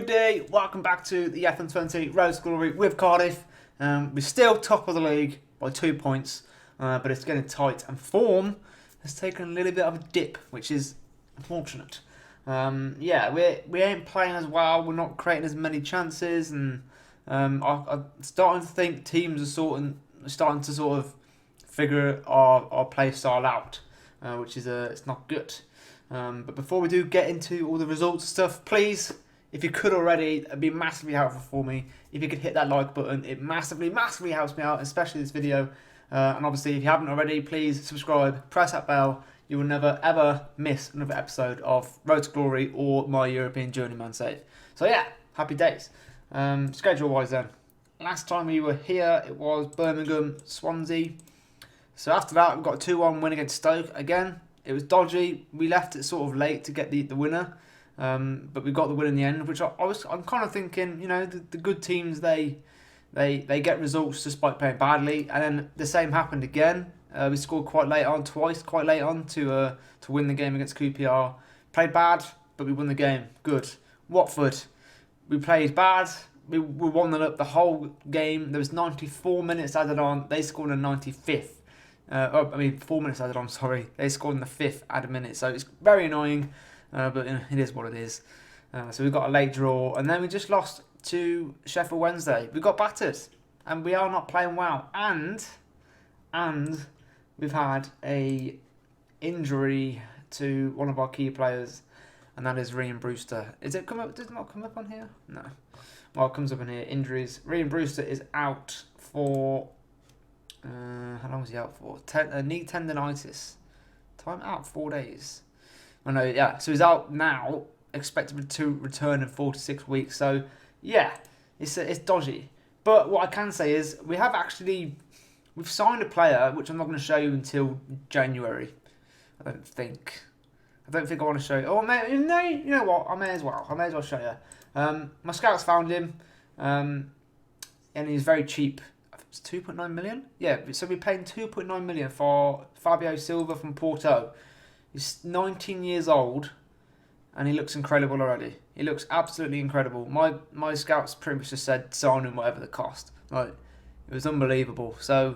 day, welcome back to the FM20 Road to Glory with Cardiff. We're still top of the league by 2 points, but it's getting tight and form has taken a little bit of a dip, which is unfortunate. We ain't playing as well, we're not creating as many chances, and I'm starting to think teams are starting to sort of figure our play style out, which is it's not good. But before we do get into all the results and stuff, please, if you could already, it'd be massively helpful for me. If you could hit that like button, it massively helps me out, especially this video. And obviously, if you haven't already, please subscribe, press that bell. You will never ever miss another episode of Road to Glory or my European Journeyman save. So yeah, happy days. Schedule-wise then, last time we were here, it was Birmingham, Swansea. So after that, we got a 2-1 win against Stoke again. It was dodgy. We left it sort of late to get the winner, but we got the win in the end. Which I'm kind of thinking, the good teams they get results despite playing badly, and then the same happened again. We scored quite late on to win the game against QPR. Played bad, but we won the game. Good. Watford, we played bad. We won it up the whole game. There was 94 minutes added on. They scored in the 95th. 4 minutes added on, sorry. They scored in the 5th added minute, so it's very annoying, but it is what it is. So we got a late draw, and then we just lost to Sheffield Wednesday. We got battered, and we are not playing well. And we've had a injury to one of our key players, and that is Ryan Brewster. Does it not come up on here? No. Well, it comes up in here. Injuries. Ryan Brewster is out for... how long was he out for? Knee tendonitis. Time out 4 days. Oh no, yeah. So he's out now. Expected to return in 4 to 6 weeks. So yeah, it's dodgy. But what I can say is we've signed a player which I'm not going to show you until January. I don't think I want to show you. Oh, no, you know what? I may as well show you. My scouts found him, and he's very cheap. It's 2.9 million? Yeah, so we're paying 2.9 million for Fabio Silva from Porto. He's 19 years old, and he looks incredible already. He looks absolutely incredible. My scouts pretty much just said sign him whatever the cost. Like, it was unbelievable. So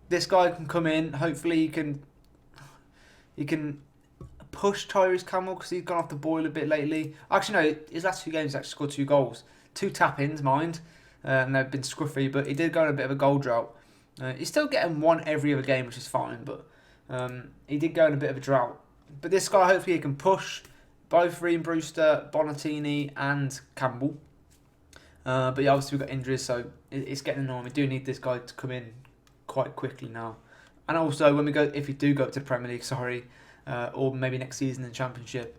this guy can come in. Hopefully he can push Tyrese Campbell, because he's gone off the boil a bit lately. Actually, no, his last 2 games he actually scored 2 goals. 2 tap-ins, mind. And they've been scruffy, but he did go on a bit of a goal drought. He's still getting one every other game, which is fine, but he did go in a bit of a drought. But this guy, hopefully he can push both Ryan Brewster, Bonatini and Campbell. But yeah, obviously we've got injuries, so it's getting annoying. We do need this guy to come in quite quickly now. And also, if we do go up to the Premier League, or maybe next season in the Championship,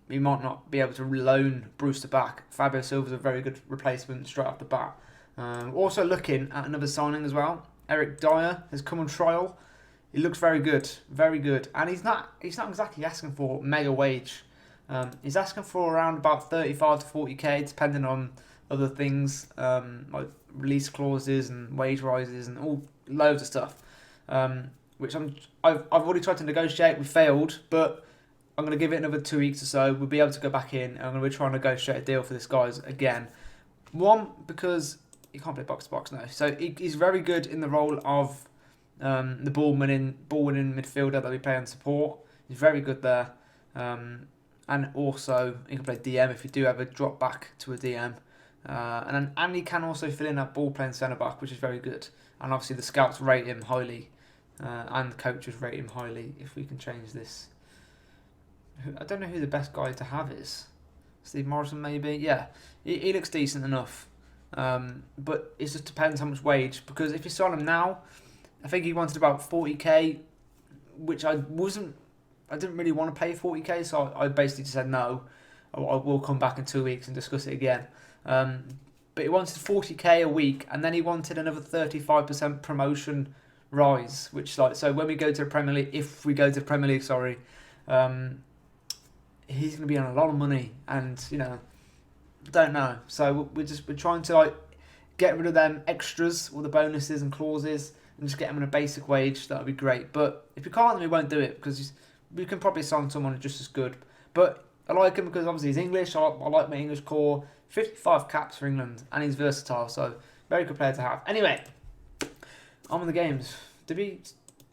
we might not be able to loan Brewster back. Fabio Silva's a very good replacement straight off the bat. Also looking at another signing as well. Eric Dyer has come on trial. He looks very good, and he's not exactly asking for mega wage. He's asking for around about 35 to 40k, depending on other things like release clauses and wage rises and all loads of stuff. Which I've already tried to negotiate. We failed, but I'm going to give it another 2 weeks or so. We'll be able to go back in, and I'm going to try and negotiate a deal for this guy again. One, because he can't play box to box now, so he's very good in the role of the ball winning midfielder that we play on support. He's very good there, and also he can play DM if you do ever drop back to a DM, and he can also fill in that ball playing centre back, which is very good. And obviously the scouts rate him highly, and the coaches rate him highly. If we can change this. I don't know who the best guy to have is. Steve Morrison, maybe? Yeah, he looks decent enough. But it just depends how much wage. Because if you sign him now, I think he wanted about 40k, which I didn't really want to pay 40k, so I basically just said no. I will come back in 2 weeks and discuss it again. But he wanted 40k a week, and then he wanted another 35% promotion rise, which so when we go to the Premier League, if we go to the Premier League, he's going to be on a lot of money, and don't know. So we're trying to get rid of them extras, all the bonuses and clauses, and just get him on a basic wage. That would be great. But if we can't, then we won't do it, because we can probably sign someone just as good. But I like him because obviously he's English. I like my English core. 55 caps for England, and he's versatile, so very good player to have. Anyway, on with the games. Did we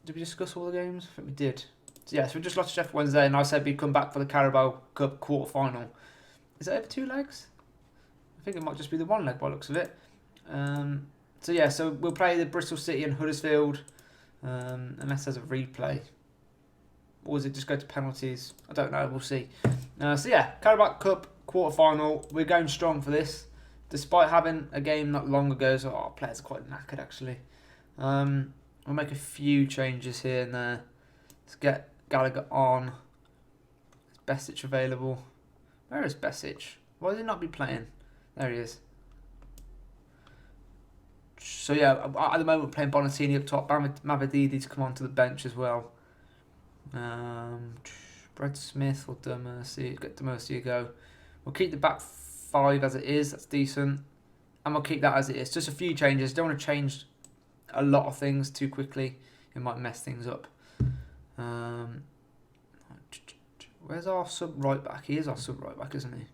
discuss all the games? I think we did. So yeah, so we just lost to Sheffield Wednesday, and I said we'd come back for the Carabao Cup quarter-final. Is it over 2 legs? I think it might just be the 1 leg by the looks of it. So yeah, so we'll play the Bristol City and Huddersfield, unless there's a replay. Or does it just go to penalties? I don't know, we'll see. So yeah, Carabao Cup quarter-final. We're going strong for this. Despite having a game not long ago, so our players are quite knackered actually. We'll make a few changes here and there. Let's get Gallagher on. Is Besic available? Where is Besic? Why does he not be playing? There he is. So yeah, at the moment we're playing Bonatini up top. Mavadidi's come onto the bench as well. Brad Smith or Dermercy. Get Dermercy a go. We'll keep the back 5 as it is. That's decent. And we'll keep that as it is. Just a few changes. Don't want to change a lot of things too quickly. It might mess things up. Where's our sub right back? He is our sub right back, isn't he?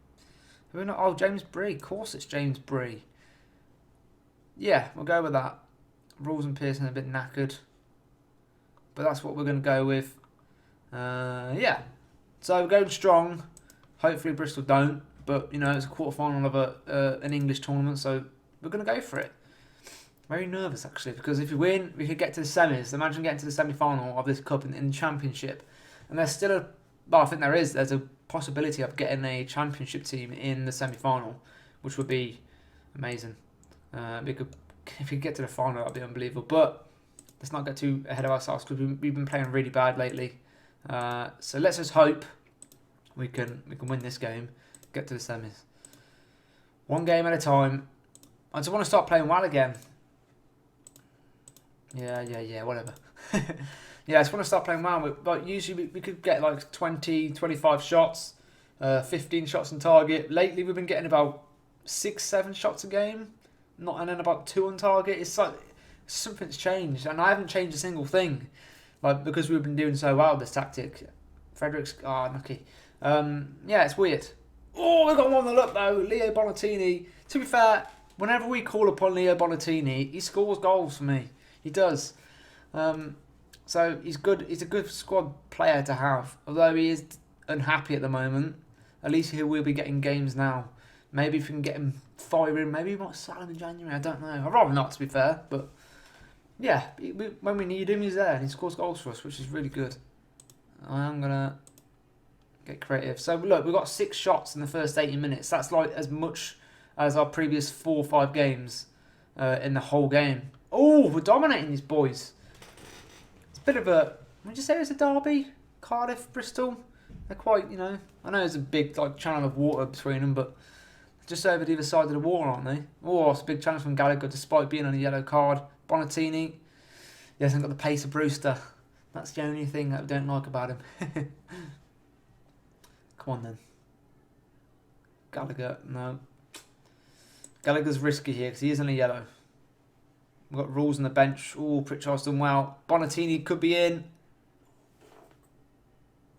We're not. Oh, James Bree. Of course it's James Bree. Yeah, we'll go with that. Rules and Pearson are a bit knackered. But that's what we're going to go with. Yeah. So we're going strong. Hopefully Bristol don't. But, you know, it's a quarter-final of an English tournament, so we're going to go for it. Very nervous, actually, because if we win, we could get to the semis. Imagine getting to the semi-final of this cup in the championship. And there's still I think there's a possibility of getting a championship team in the semi-final, which would be amazing. If we get to the final, that would be unbelievable. But let's not get too ahead of ourselves, because we've been playing really bad lately. So let's just hope we can win this game, get to the semis. One game at a time. I just want to start playing well again. Yeah, whatever. Yeah, I just want to start playing well. But usually we could get like 20, 25 shots, 15 shots on target. Lately we've been getting about 6, 7 shots a game, and then about 2 on target. It's like something's changed, and I haven't changed a single thing, like because we've been doing so well with this tactic. Fredericks, lucky. Yeah, it's weird. Oh, we got 1-0 up though. Leo Bonatini. To be fair, whenever we call upon Leo Bonatini, he scores goals for me. He does. So he's good. He's a good squad player to have. Although he is unhappy at the moment, at least he will be getting games now. Maybe if we can get him firing, maybe we might sell him in January. I don't know. I'd rather not, to be fair. But yeah, when we need him, he's there and he scores goals for us, which is really good. I am gonna get creative. So look, we've got 6 shots in the first 80 minutes. That's like as much as our previous 4 or 5 games in the whole game. Oh, we're dominating these boys. It's a bit of a... Would you say it's a derby? Cardiff, Bristol? They're quite, you know... I know there's a big like channel of water between them, but... Just over the other side of the water, aren't they? Oh, it's a big challenge from Gallagher despite being on a yellow card. Bonatini. He hasn't got the pace of Brewster. That's the only thing that I don't like about him. Come on then. Gallagher, no. Gallagher's risky here because he is on a yellow. We've got Rules on the bench. Oh, Pritchard's done well. Bonatini could be in.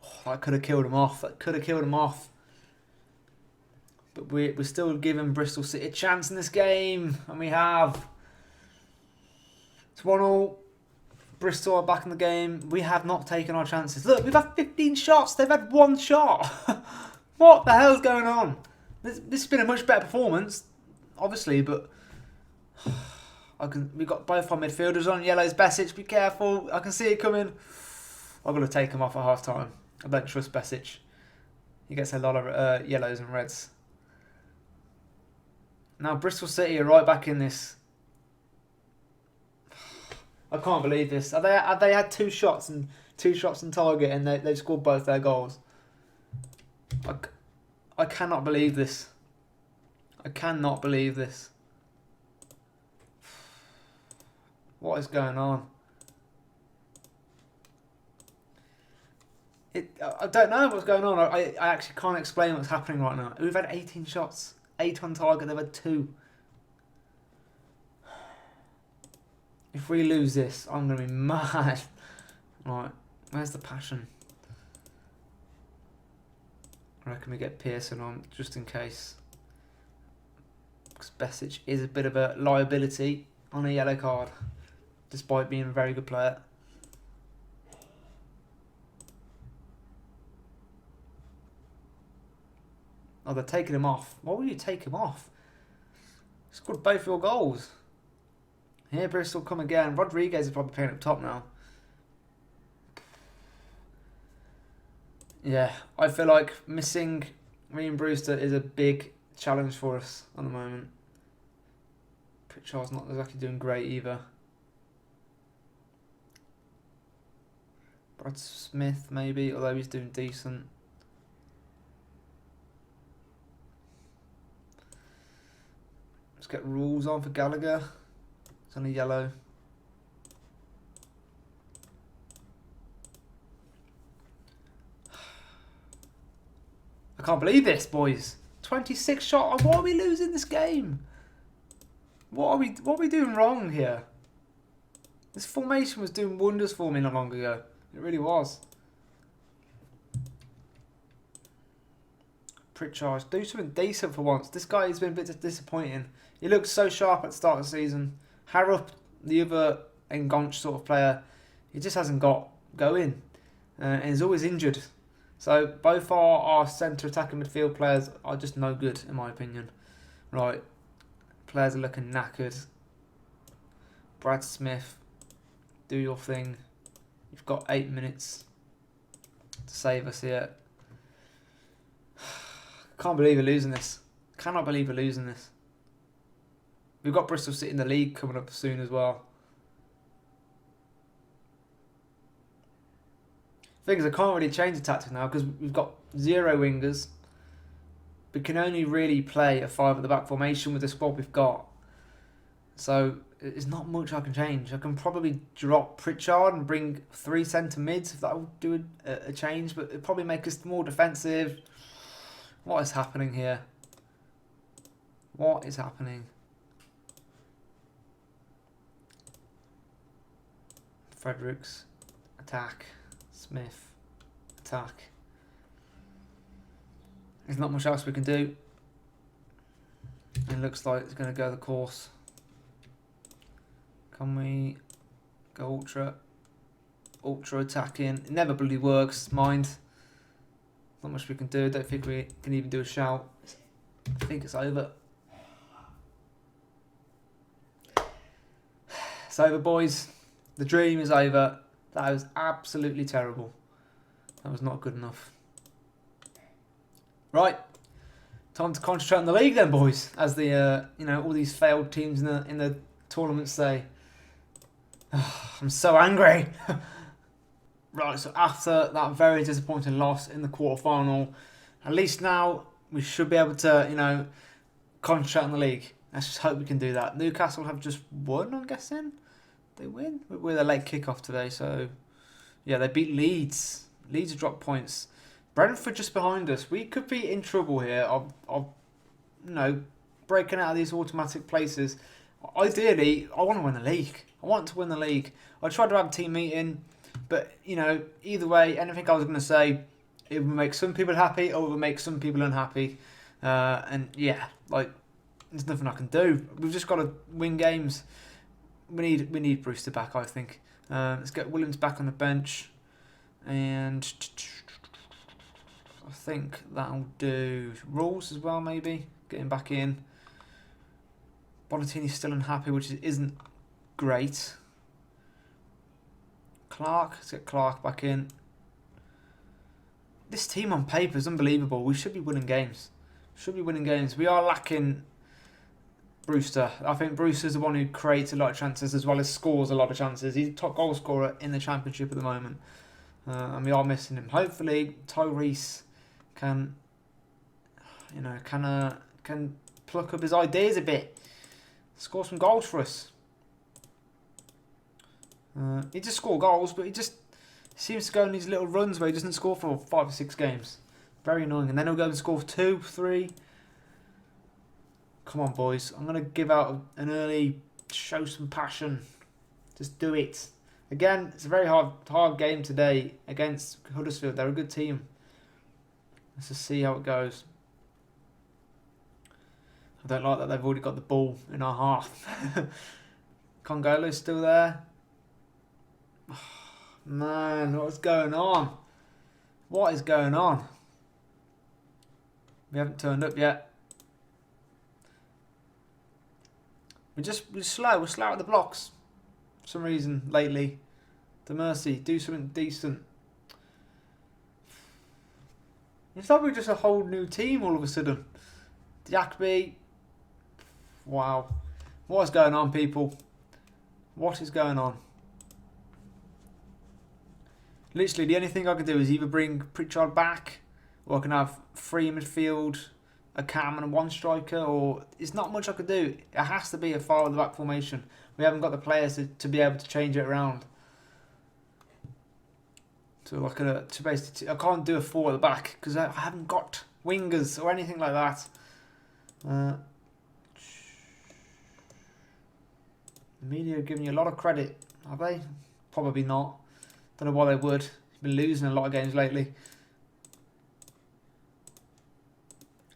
Oh, that could have killed him off. But we're still giving Bristol City a chance in this game. And we have. It's 1-1. Bristol are back in the game. We have not taken our chances. Look, we've had 15 shots. They've had 1 shot. What the hell's going on? This has been a much better performance, obviously, but... We've got both our midfielders on. Yellow's Besic, be careful. I can see it coming. I've got to take him off at half time. I don't trust Besic. He gets a lot of yellows and reds. Now Bristol City are right back in this. I can't believe this. Have they had 2 shots and 2 shots on target and they scored both their goals? I cannot believe this. I cannot believe this. What is going on? I don't know what's going on. I actually can't explain what's happening right now. We've had 18 shots. 8 on target. They've had 2. If we lose this, I'm going to be mad. Right. Where's the passion? I reckon we get Pearson on just in case. Because Besic is a bit of a liability on a yellow card, despite being a very good player. Oh, they're taking him off. Why would you take him off? He scored both your goals. Here, Bristol come again. Rodriguez is probably playing up top now. Yeah, I feel like missing Ryan Brewster is a big challenge for us at the moment. Pritchard's not exactly doing great either. Brad Smith maybe, although he's doing decent. Let's get rules on for Gallagher. It's only yellow. I can't believe this, boys. 26 shot. Why are we losing this game? What are we doing wrong here? This formation was doing wonders for me not long ago. It really was. Pritchard, do something decent for once. This guy has been a bit disappointing. He looked so sharp at the start of the season. Harrop, the other Engonch sort of player, he just hasn't got going. And he's always injured. So both our centre attacking midfield players are just no good in my opinion. Right, players are looking knackered. Brad Smith, do your thing. You've got 8 minutes to save us here. Can't believe we're losing this. Cannot believe we're losing this. We've got Bristol City in the league coming up soon as well. Thing is, I can't really change the tactic now because we've got 0 wingers. We can only really play a 5 at the back formation with the squad we've got. So there's not much I can change. I can probably drop Pritchard and bring 3 centre mids if that would do a change, but it'd probably make us more defensive. What is happening here? What is happening? Fredericks, attack. Smith, attack. There's not much else we can do. It looks like it's going to go the course. Can we go ultra? Ultra attacking. It never bloody works, mind. Not much we can do. Don't think we can even do a shout. I think it's over. It's over, boys. The dream is over. That was absolutely terrible. That was not good enough. Right, time to concentrate on the league then, boys. As the all these failed teams in the tournament say. I'm so angry. Right, so after that very disappointing loss in the quarterfinal, at least now we should be able to concentrate on the league. Let's just hope we can do that. Newcastle have just won, I'm guessing. They win with a late kickoff today, so yeah, they beat Leeds. Leeds have dropped points. Brentford just behind us. We could be in trouble here of breaking out of these automatic places. Ideally, I want to win the league. I want to win the league. I tried to have a team meeting, but either way, anything I was going to say, it would make some people happy or it would make some people unhappy. And yeah, there's nothing I can do. We've just got to win games. We need Brewster back, I think. Let's get Williams back on the bench. And I think that'll do. Rules as well, maybe. Get him back in. Bonatini's still unhappy, which isn't great. Clark. Let's get Clark back in. This team on paper is unbelievable. We should be winning games. We are lacking Brewster. I think Brewster's the one who creates a lot of chances as well as scores a lot of chances. He's the top goal scorer in the Championship at the moment. And we are missing him. Hopefully Tyrese can pluck up his ideas a bit. Score some goals for us. He just score goals, but he just seems to go on these little runs where he doesn't score for 5 or 6 games. Very annoying. And then he'll go and score for 2, 3. Come on, boys. I'm going to give out an early show some passion. Just do it. Again, it's a very hard game today against Huddersfield. They're a good team. Let's just see how it goes. I don't like that they've already got the ball in our half. Congolo's still there. Oh, man, what's going on? What is going on? We haven't turned up yet. We're slow. We're slow at the blocks. For some reason lately. The Mercy, do something decent. It's like we're just a whole new team all of a sudden. Diakby. Wow. What is going on, people? What is going on? Literally, the only thing I can do is either bring Pritchard back, or I can have 3 in midfield, a cam and 1 striker, or it's not much I could do. It has to be a far at the back formation. We haven't got the players to be able to change it around. So like to basically, I can't do a 4 at the back because I haven't got wingers or anything like that. The media are giving you a lot of credit, have they? Probably not. Don't know why they would. He's been losing a lot of games lately.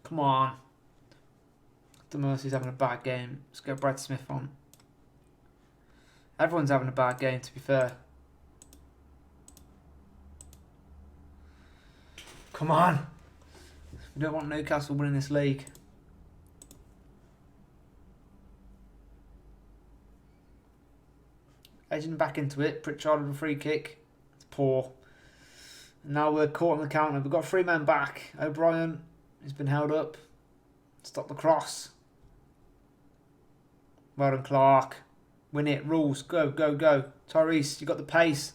Come on. The Mercy's having a bad game. Let's get Brad Smith on. Everyone's having a bad game, to be fair. Come on. We don't want Newcastle winning this league. Edging back into it. Pritchard with a free kick. It's poor. And now we're caught on the counter. We've got 3 men back. O'Brien has been held up. Stop the cross. Well done, Clark. Win it. Rules. Go, go, go. Tyrese, you got the pace.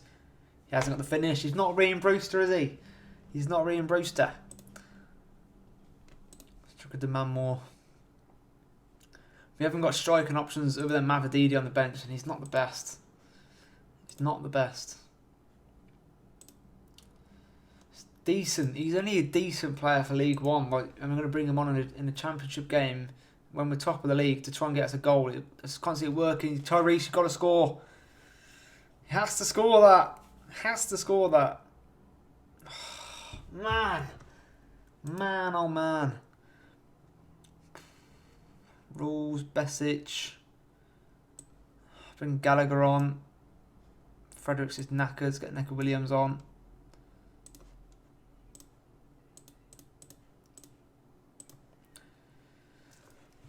He hasn't got the finish. He's not Ryan Brewster, is he? He's not Ryan Brewster. Let's to demand more. We haven't got striking options other than Mavididi on the bench, and he's not the best. He's not the best. It's decent. He's only a decent player for League One. Like, I'm going to bring him on in a championship game when we're top of the league to try and get us a goal. It's constantly working. Tyrese, you've got to score. He has to score that. Has to score that. Man. Man, oh man. Rules, Besic. Bring Gallagher on. Fredericks is knackered. Get Necker Williams on.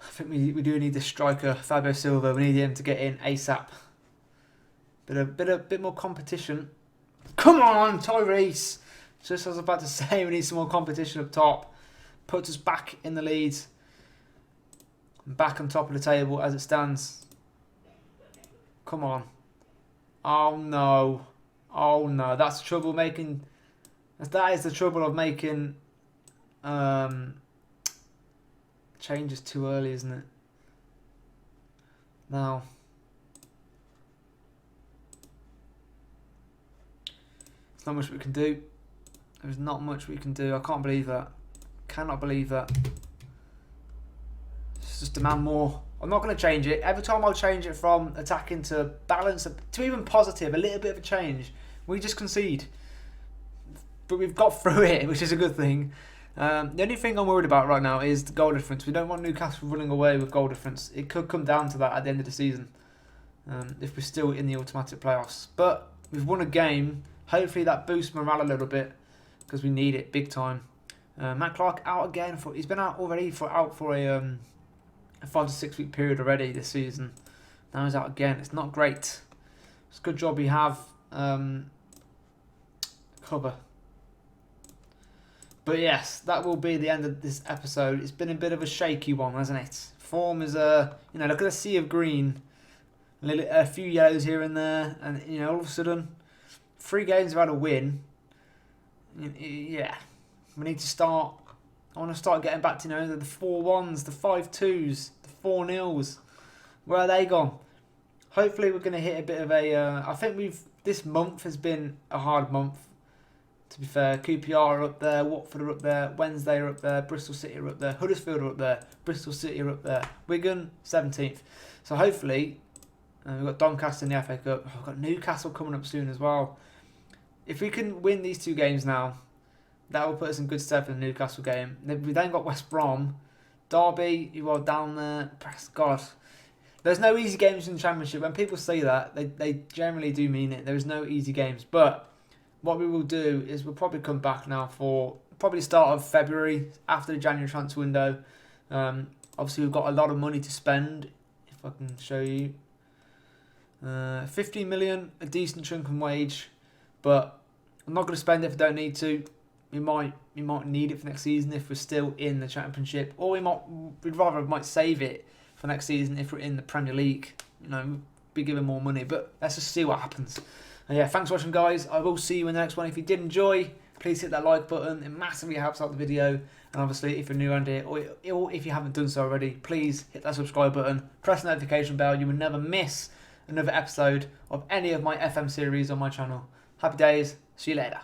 I think we do need the striker, Fabio Silva. We need him to get in ASAP. Bit more competition. Come on, Tyrese. Just as I was about to say, we need some more competition up top. Puts us back in the lead. Back on top of the table as it stands. Come on. Oh no. Oh no. That's the trouble making. That is the trouble of making changes too early, isn't it? Now. There's not much we can do. There's not much we can do. I can't believe that. Cannot believe that. Just demand more. I'm not going to change it. Every time I'll change it from attacking to balance, to even positive, a little bit of a change, we just concede. But we've got through it, which is a good thing. The only thing I'm worried about right now is the goal difference. We don't want Newcastle running away with goal difference. It could come down to that at the end of the season, if we're still in the automatic playoffs. But we've won a game. Hopefully that boosts morale a little bit, because we need it big time. Matt Clark out again. He's been out already for a 5 to 6 week period already this season. Now he's out again. It's not great. It's a good job we have cover. But yes, that will be the end of this episode. It's been a bit of a shaky one, hasn't it? Form is look at the sea of green. A few yellows here and there, and all of a sudden, 3 games without a win. Yeah, we need to start. I want to start getting back to the 4-1s, the 5-2s, the 4-0s. Where are they gone? Hopefully, we're going to hit a bit of a. I think this month has been a hard month. To be fair, QPR are up there, Watford are up there, Wednesday are up there, Bristol City are up there, Huddersfield are up there, Bristol City are up there, Wigan 17th. So hopefully, we've got Doncaster in the FA Cup. We've got Newcastle coming up soon as well. If we can win these 2 games now, that will put us in good stead for the Newcastle game. We then got West Brom, Derby, who are down there. God, there's no easy games in the Championship. When people say that, they generally do mean it. There is no easy games. But what we will do is we'll probably come back now for probably start of February, after the January transfer window. Obviously, we've got a lot of money to spend. If I can show you. 15 million, a decent chunk in wage. But I'm not going to spend it if I don't need to. We might need it for next season if we're still in the Championship, or we'd rather save it for next season if we're in the Premier League. Be given more money, but let's just see what happens. And yeah, thanks for watching, guys. I will see you in the next one. If you did enjoy, please hit that like button. It massively helps out the video. And obviously, if you're new around here, or if you haven't done so already, please hit that subscribe button, press the notification bell. You will never miss another episode of any of my FM series on my channel. Happy days. See you later.